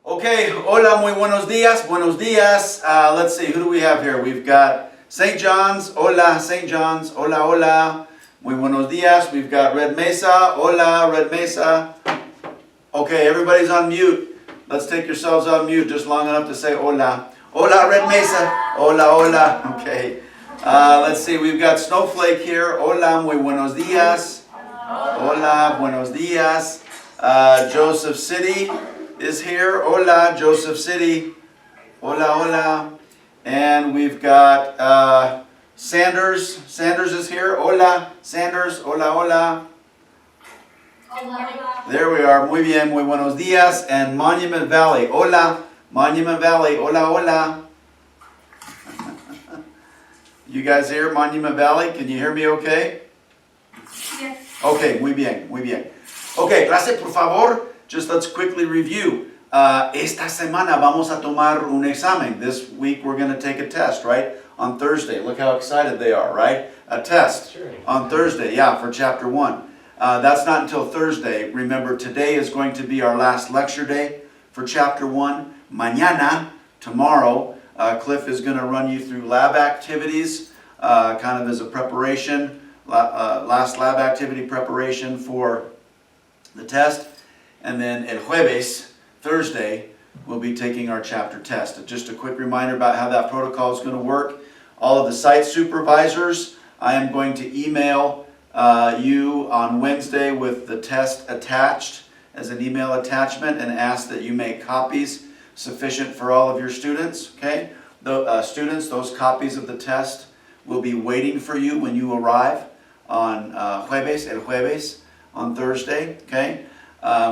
Okay, hola, muy buenos días, buenos días. Let's see, who do we have here? We've got St. John's, hola, St. John's, hola, hola. Muy buenos días. We've got Red Mesa, hola, Red Mesa. Okay, everybody's on mute. Let's take yourselves on mute just long enough to say hola. Hola, Red Mesa. Hola, hola. Okay. Let's see, we've got Snowflake here. Hola, muy buenos días. Hola, buenos días. Joseph City is here. Hola, Joseph City. Hola, hola. And we've got Sanders. Sanders is here. Hola, Sanders. Hola, hola. Hola. There we are. Muy bien, muy buenos días. And Monument Valley. Hola, Monument Valley. Hola, hola. You guys here, Monument Valley? Can you hear me okay? Yes. Okay, muy bien, muy bien. Okay, clase, por favor. Just let's quickly review. Esta semana vamos a tomar un examen. This week we're going to take a test, right? On Thursday. Look how excited they are, right? A test on Thursday, yeah, for chapter 1. That's not until Thursday. Remember, today is going to be our last lecture day for chapter 1. Mañana, tomorrow, Cliff is going to run you through lab activities, kind of as a preparation, last lab activity preparation for the test. And then el jueves, Thursday, we'll be taking our chapter test. Just a quick reminder about how that protocol is going to work. All of the site supervisors, I am going to email you on Wednesday with the test attached as an email attachment and ask that you make copies sufficient for all of your students. Okay, students, those copies of the test will be waiting for you when you arrive on el jueves, on Thursday. Okay.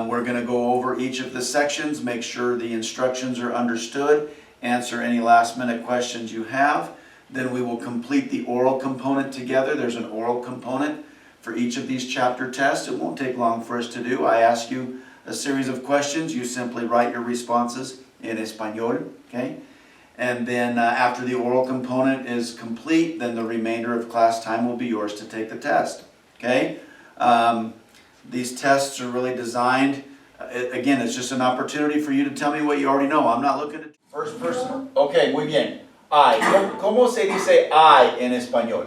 We're going to go over each of the sections, make sure the instructions are understood, answer any last minute questions you have. Then we will complete the oral component together. There's an oral component for each of these chapter tests. It won't take long for us to do. I ask you a series of questions. You simply write your responses in Español. Okay? And then after the oral component is complete, then the remainder of class time will be yours to take the test. Okay? These tests are really designed, again, it's just an opportunity for you to tell me what you already know. I'm not looking at first person. Okay, muy bien. I. ¿Cómo se dice I en español?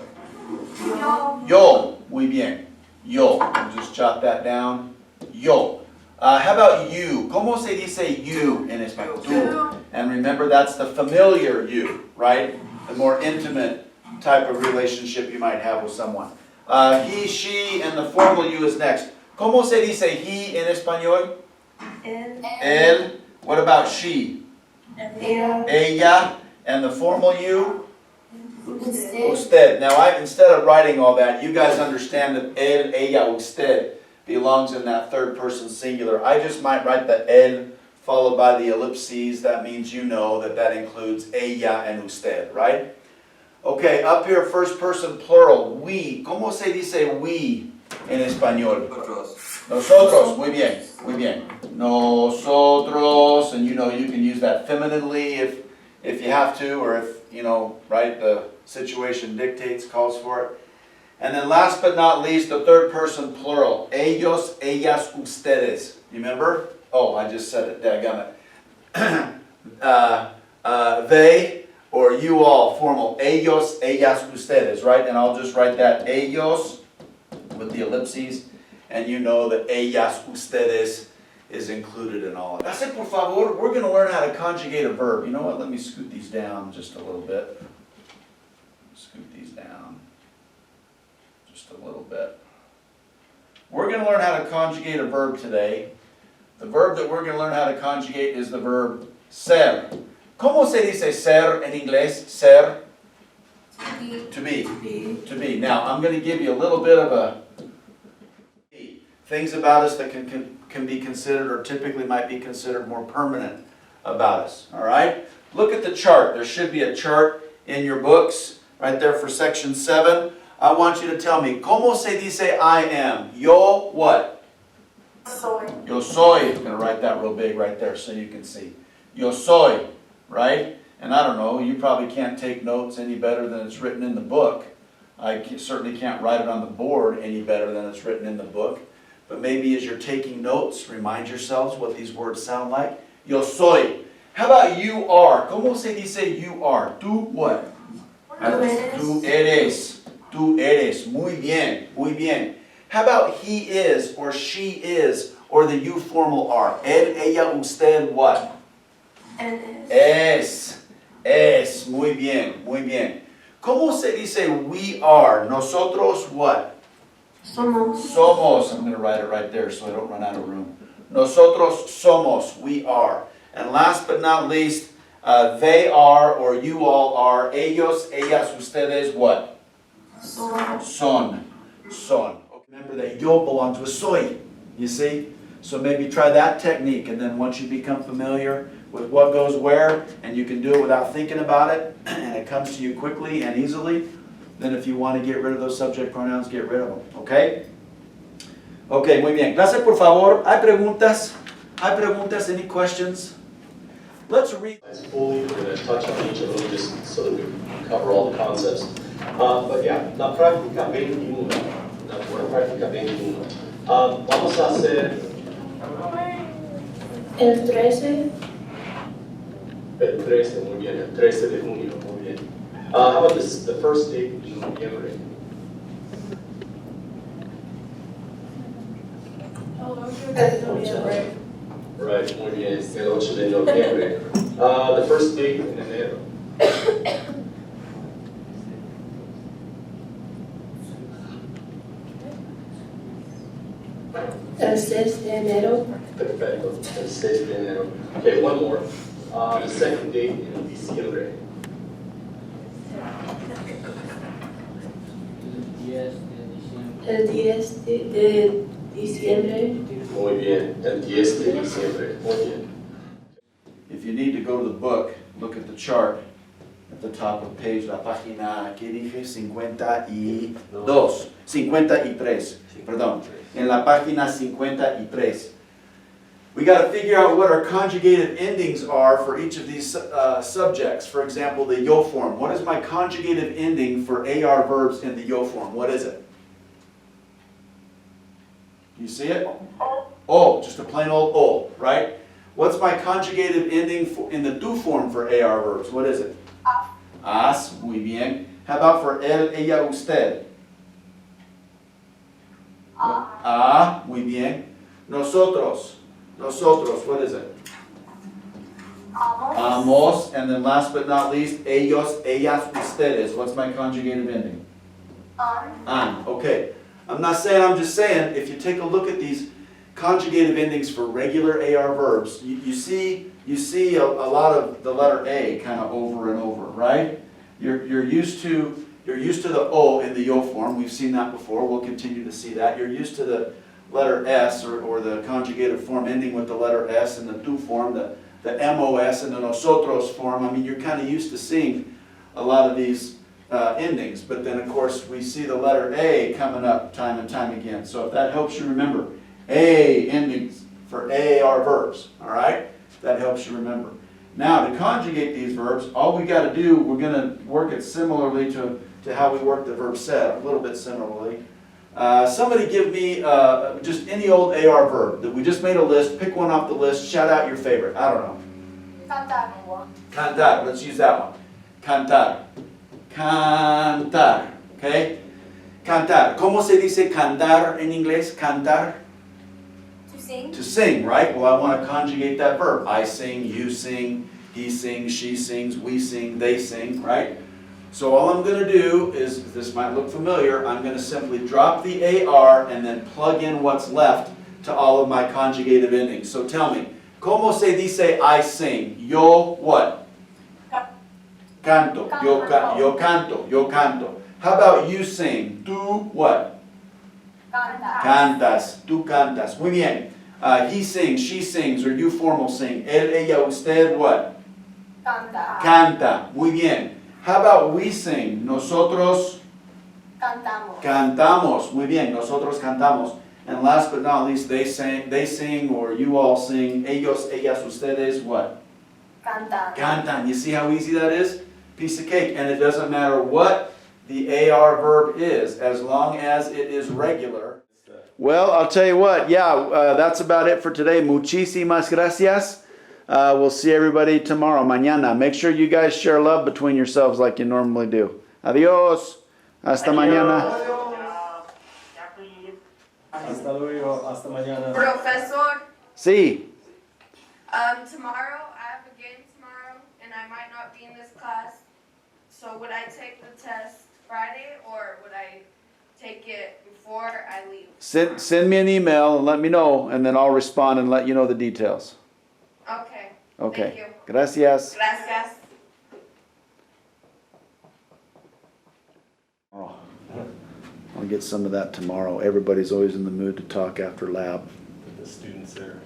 Yo. Yo. Muy bien. Yo. I'll just jot that down. Yo. How about you? ¿Cómo se dice you en español? Tú. And remember, that's the familiar you, right? The more intimate type of relationship you might have with someone. He, she, and the formal you is next. ¿Cómo se dice he en español? Él. What about she? Ella. And the formal you? Usted. Now, instead of writing all that, you guys understand that él, ella, usted belongs in that third person singular. I just might write the él followed by the ellipses. That means you know that includes ella and usted, right? Okay, up here, first person plural, we. ¿Cómo se dice we en español? Nosotros. Muy bien, muy bien. Nosotros, and you know you can use that femininely if you have to, or if, you know, right, the situation dictates, calls for it. And then last but not least, the third person plural, ellos, ellas, ustedes. You remember? Oh, I just said it, dadgummit. They, or you all, formal, ellos, ellas, ustedes, right? And I'll just write that, ellos, with the ellipses, and you know that ellas, ustedes is included in all of that. Por favor, we're going to learn how to conjugate a verb. You know what, let me scoot these down just a little bit. Scoot these down just a little bit. We're going to learn how to conjugate a verb today. The verb that we're going to learn how to conjugate is the verb ser. ¿Cómo se dice ser en inglés? Ser? To be. To be. Now, I'm going to give you a little bit of a things about us that can be considered, or typically might be considered, more permanent about us. All right? Look at the chart. There should be a chart in your books right there for section 7. I want you to tell me, ¿cómo se dice I am? Yo what? Soy. Yo soy. I'm going to write that real big right there so you can see. Yo soy. Right? And I don't know, you probably can't take notes any better than it's written in the book. I certainly can't write it on the board any better than it's written in the book. But maybe as you're taking notes, remind yourselves what these words sound like. Yo soy. How about you are? ¿Cómo se dice you are? Tú what? Tú eres. Tú eres. Muy bien. Muy bien. How about he is or she is or the you formal are? Él, ella, usted what? Es. Es. Muy bien. Muy bien. ¿Cómo se dice we are? Nosotros what? Somos. Somos. I'm going to write it right there so I don't run out of room. Nosotros somos. We are. And last but not least, they are or you all are. Ellos, ellas, ustedes what? Son. Son. Remember that yo belongs with soy. You see? So maybe try that technique, and then once you become familiar with what goes where, and you can do it without thinking about it, and it comes to you quickly and easily, then if you want to get rid of those subject pronouns, get rid of them. Okay? Okay, muy bien. Gracias, por favor. ¿Hay preguntas? ¿Hay preguntas? Any questions? Let's read. It's fully, we're going to touch on each of them just so that we cover all the concepts. But yeah, la práctica 21. La práctica 21. Vamos a hacer El 13. el 13, muy bien, el 13 de junio, muy bien. How about this, the first date in noviembre? Right, muy bien, el 8 de noviembre. The first date in enero. El 6 de enero. Perfecto, el 6 de enero. Okay, one more. The second date in diciembre. El 10 de diciembre. Muy bien, el 10 de diciembre. Muy bien. If you need to go to the book, look at the chart at the top of the page, la página, ¿qué dije? 52. 53, perdón. En la página 53. We got to figure out what our conjugative endings are for each of these subjects. For example, the yo form. What is my conjugative ending for AR verbs in the yo form? What is it? You see it? O, just a plain old O, right? What's my conjugative ending in the do form for AR verbs? What is it? As, muy bien. How about for él, ella, usted? Muy bien. Nosotros. Nosotros, what is it? Amos. And then last but not least, ellos, ellas, ustedes. What's my conjugative ending? An. Okay. I'm not saying, I'm just saying, if you take a look at these conjugative endings for regular AR verbs, you see a lot of the letter A kind of over and over, right? You're used to the O in the yo form. We've seen that before. We'll continue to see that. You're used to the letter S or the conjugative form ending with the letter S in the tu form, the MOS and the nosotros form. I mean, you're kind of used to seeing a lot of these endings, but then of course we see the letter A coming up time and time again. So if that helps you remember, A endings for AR verbs, all right? That helps you remember. Now to conjugate these verbs, all we got to do, we're going to work it similarly to how we work the verb said, a little bit similarly. Somebody give me just any old AR verb that we just made a list, pick one off the list, shout out your favorite. I don't know. Cantar. Cantar, let's use that one. Cantar. Cantar, okay? Cantar. ¿Cómo se dice cantar en inglés? Cantar. To sing. To sing, right? Well, I want to conjugate that verb. I sing, you sing, he sings, she sings, we sing, they sing, right? So all I'm going to do is, this might look familiar, I'm going to simply drop the AR and then plug in what's left to all of my conjugative endings. So tell me, ¿cómo se dice I sing? Yo what? Canto. Yo canto. Yo canto. How about you sing? Tú what? Cantas. Tú cantas. Muy bien. He sings, she sings, or you formal sing. Él, ella, usted what? Canta. Muy bien. How about we sing? Nosotros cantamos. Muy bien. Nosotros cantamos. And last but not least, they sing, or you all sing. Ellos, ellas, ustedes what? Cantan. You see how easy that is? Piece of cake. And it doesn't matter what the AR verb is, as long as it is regular. Well, I'll tell you what. Yeah, that's about it for today. Muchísimas gracias. We'll see everybody tomorrow, mañana. Make sure you guys share love between yourselves like you normally do. Adios. Hasta mañana. Hasta luego, hasta mañana. Professor, Sí. tomorrow, I have a game tomorrow, and I might not be in this class. So would I take the test Friday, or would I take it before I leave? Send me an email and let me know, and then I'll respond and let you know the details. Okay. Okay. Thank you. Gracias. Gracias. Oh, I'll get some of that tomorrow. Everybody's always in the mood to talk after lab. The students are